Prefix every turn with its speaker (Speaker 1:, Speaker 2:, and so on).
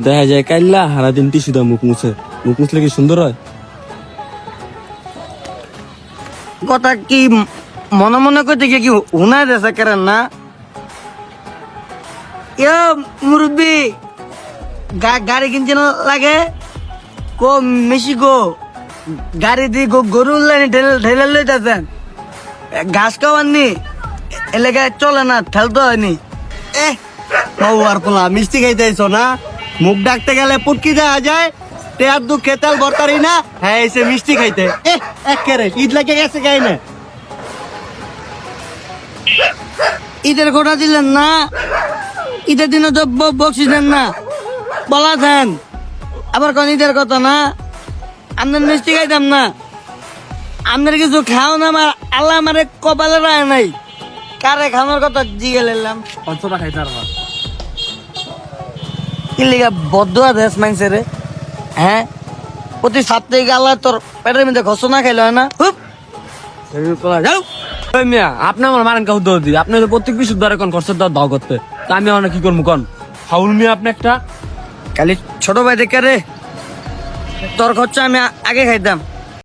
Speaker 1: দেখা যায় কাইল্লা হারা দিন টিস্যু দাও মুখ মুছলে কি সুন্দর হয়?
Speaker 2: কথা কি মনে মনে করতে গিয়ে কি উনায় দেশে করেন না? মুরব্বী গাড়ি কিনছে না লাগে কো মেশি গো গাড়ি দিয়ে গরু ঠেলে লইতেছেন ঘাস খাওয়াননি এলাকায় চলে না ঠেলতে হয়নি।
Speaker 3: আর পোলা মিষ্টি খাইতে আইছো না? মুখ ডাকতে গেলে পুটকি দেওয়া যায়, তেয়ার দু খেতাল বর্তারি না, হ্যাঁ এসে মিষ্টি খাইতে। একেরে ঈদ লাগে গেছে গাই না।
Speaker 2: ঈদের ঘোড়া দিলেন না, ঈদের দিনে তো বকশিস দেন না, বলা দেন আবার কোন ঈদের কথা না, আপনার মিষ্টি খাইতাম না, আপনার কিছু খাও না, আমার আল্লাহ আমারে কপালে রায় নাই, কারে খাওয়ার কথা জিগে নিলাম।
Speaker 1: পঞ্চটা খাইতে পারবা
Speaker 2: কি লিগা বদুয়া দেশ মানছে রে? হ্যাঁ, প্রতি সপ্তাহে আল্লাহ তোর পেটের মধ্যে ঘোষণা খাইল হয় না? হুপ যাও।
Speaker 1: মিয়া আপনি আমার মারেন কাউ দি আপনি তো প্রত্যেক বিশুদ্ধ দ্বারা কোন খরচ দাও করতে, তা আমি অনেক কি করবো কন? হাউল মিয়া আপনি একটা
Speaker 2: খালি ছোট ভাই দেখে রে, তোর খরচা আমি আগে খাইতাম।